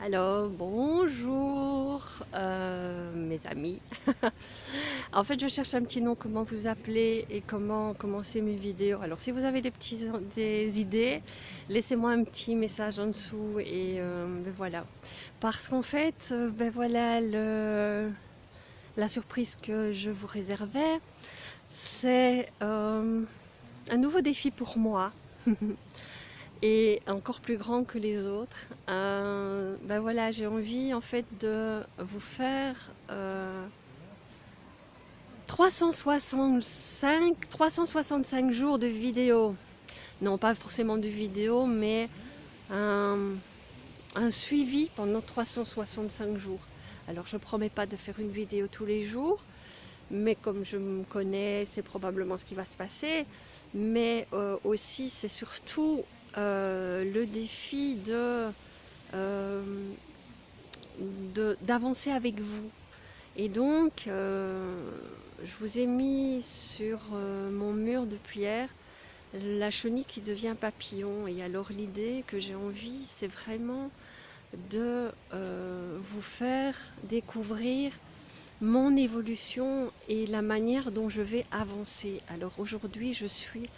Alors, bonjour mes amis. En fait, je cherche un petit nom, comment vous appeler et comment commencer mes vidéos. Alors, si vous avez des idées, laissez-moi un petit message en dessous et ben voilà. Parce qu'en fait, ben voilà, la surprise que je vous réservais, c'est un nouveau défi pour moi. Et encore plus grand que les autres. Ben voilà, j'ai envie en fait de vous faire 365 jours de vidéos. Non, pas forcément de vidéos, mais un, un suivi pendant 365 jours. Alors je ne promets pas de faire une vidéo tous les jours, mais comme je me connais, c'est probablement ce qui va se passer. Mais aussi, c'est surtout le défi euh, d'avancer avec vous. Et donc, je vous ai mis sur mon mur depuis hier la chenille qui devient papillon. Et alors l'idée que j'ai envie, c'est vraiment de vous faire découvrir mon évolution et la manière dont je vais avancer. Alors aujourd'hui, je suis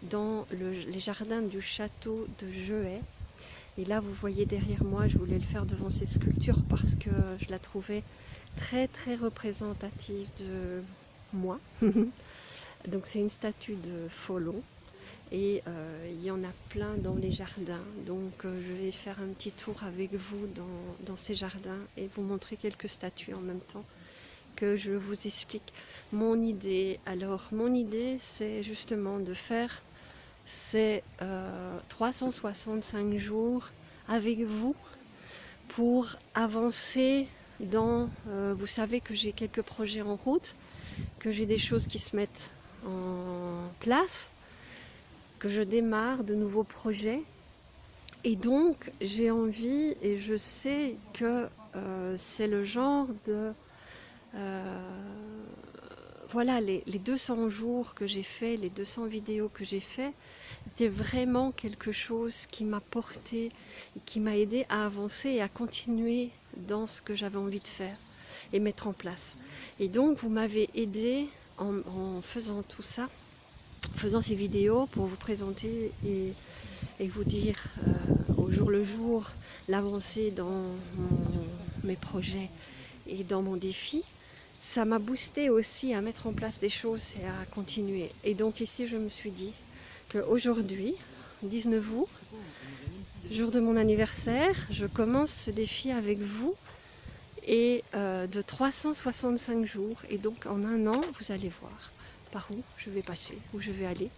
dans les jardins du château de Jeuet. Et là, vous voyez derrière moi, je voulais le faire devant ces sculptures parce que je la trouvais très très représentative de moi. Donc c'est une statue de Folon et il y en a plein dans les jardins. Donc je vais faire un petit tour avec vous dans ces jardins et vous montrer quelques statues en même temps que je vous explique mon idée. Alors mon idée, c'est justement de faire ces 365 jours avec vous pour avancer dans... vous savez que j'ai quelques projets en route, que j'ai des choses qui se mettent en place, que je démarre de nouveaux projets. Et donc j'ai envie, et je sais que c'est le genre de... voilà, les 200 jours que j'ai fait, les 200 vidéos que j'ai fait, c'était vraiment quelque chose qui m'a porté, et qui m'a aidé à avancer et à continuer dans ce que j'avais envie de faire et mettre en place. Et donc vous m'avez aidé en faisant tout ça, en faisant ces vidéos pour vous présenter et vous dire au jour le jour l'avancée dans mes projets et dans mon défi. Ça m'a boosté aussi à mettre en place des choses et à continuer. Et donc ici, je me suis dit qu'aujourd'hui, 19 août, jour de mon anniversaire, je commence ce défi avec vous et de 365 jours. Et donc en un an, vous allez voir par où je vais passer, où je vais aller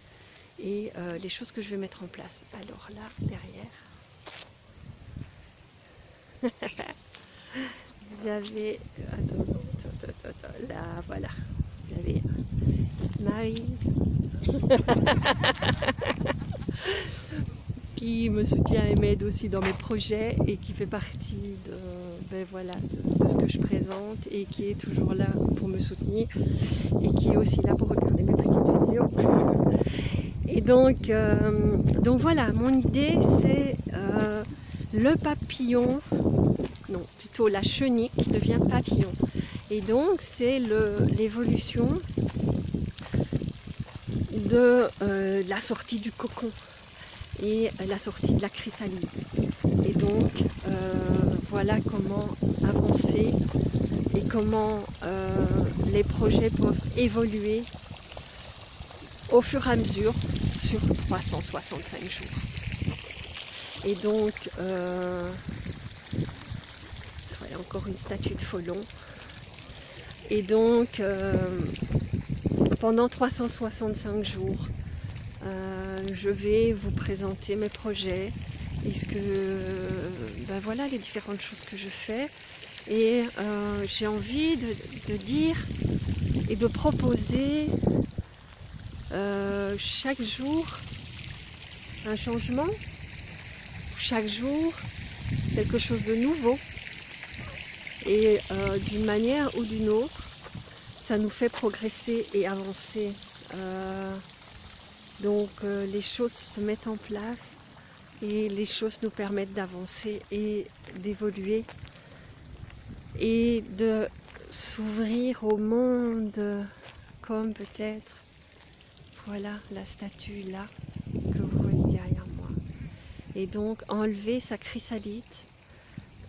et les choses que je vais mettre en place. Alors là, derrière, vous avez... attends, là, voilà. Vous avez Maryse qui me soutient et m'aide aussi dans mes projets et qui fait partie de, ben voilà, de ce que je présente et qui est toujours là pour me soutenir et qui est aussi là pour regarder mes petites vidéos. Et donc voilà, mon idée c'est le papillon, non plutôt la chenille qui devient papillon. Et donc c'est l'évolution de la sortie du cocon et la sortie de la chrysalide. Et donc voilà comment avancer et comment les projets peuvent évoluer au fur et à mesure sur 365 jours. Et donc voilà, encore une statue de Folon. Et donc pendant 365 jours, je vais vous présenter mes projets et ce que, ben voilà, les différentes choses que je fais. Et j'ai envie de dire et de proposer chaque jour un changement, chaque jour quelque chose de nouveau. Et d'une manière ou d'une autre, ça nous fait progresser et avancer. Donc les choses se mettent en place et les choses nous permettent d'avancer et d'évoluer et de s'ouvrir au monde comme peut-être, voilà la statue là que vous voyez derrière moi. Et donc enlever sa chrysalide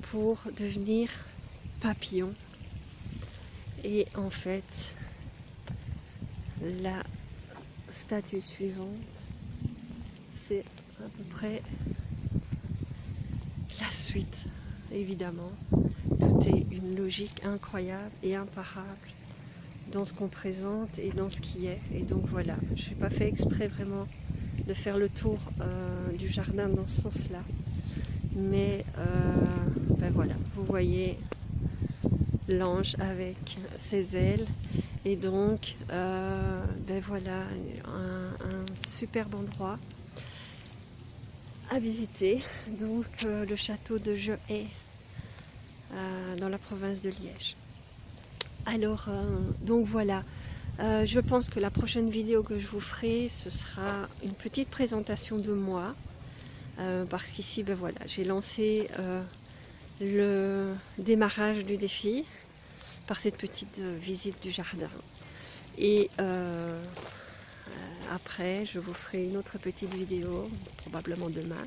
pour devenir papillon. Et en fait, la statue suivante, c'est à peu près la suite, évidemment. Tout est une logique incroyable et imparable dans ce qu'on présente et dans ce qui est. Et donc voilà, je n'ai pas fait exprès vraiment de faire le tour du jardin dans ce sens-là. Mais ben voilà, vous voyez l'ange avec ses ailes. Et donc, ben voilà, un superbe endroit à visiter. Donc, le château de Jehay, dans la province de Liège. Alors, donc voilà, je pense que la prochaine vidéo que je vous ferai, ce sera une petite présentation de moi. Parce qu'ici, ben voilà, j'ai lancé le démarrage du défi par cette petite visite du jardin. Et après, je vous ferai une autre petite vidéo, probablement demain,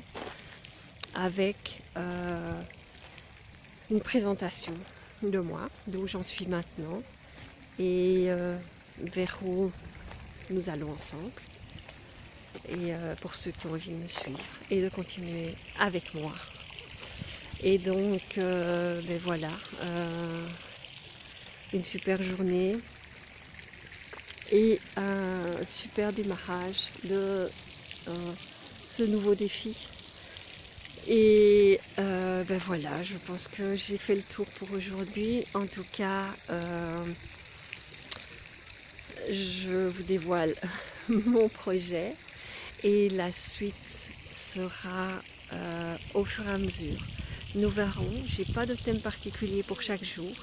avec une présentation de moi, d'où j'en suis maintenant, et vers où nous allons ensemble. Et pour ceux qui ont envie de me suivre et de continuer avec moi. Et donc, ben voilà, une super journée et un super démarrage de ce nouveau défi. Et ben voilà, je pense que j'ai fait le tour pour aujourd'hui. En tout cas, je vous dévoile mon projet et la suite sera au fur et à mesure. Nous verrons, j'ai pas de thème particulier pour chaque jour,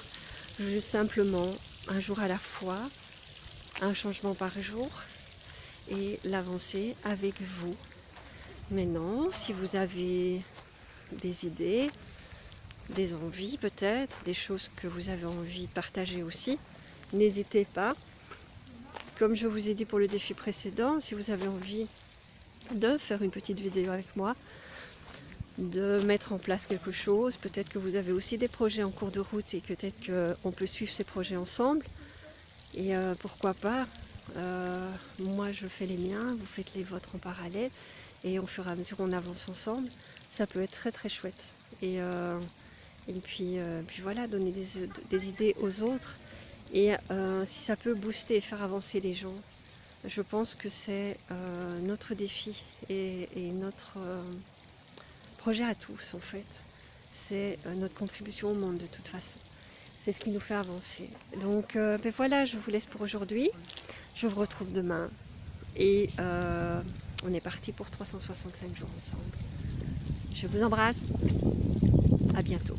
juste simplement un jour à la fois, un changement par jour et l'avancée avec vous. Maintenant, si vous avez des idées, des envies peut-être, des choses que vous avez envie de partager aussi, n'hésitez pas. Comme je vous ai dit pour le défi précédent, si vous avez envie de faire une petite vidéo avec moi, de mettre en place quelque chose, peut-être que vous avez aussi des projets en cours de route et peut-être qu'on peut suivre ces projets ensemble. Et pourquoi pas, moi je fais les miens, vous faites les vôtres en parallèle et au fur et à mesure on avance ensemble. Ça peut être très très chouette. Et puis voilà, donner des idées aux autres. Et si ça peut booster et faire avancer les gens, je pense que c'est notre défi et notre projet à tous en fait. C'est notre contribution au monde de toute façon. C'est ce qui nous fait avancer. Donc ben voilà, je vous laisse pour aujourd'hui. Je vous retrouve demain. Et on est parti pour 365 jours ensemble. Je vous embrasse. À bientôt.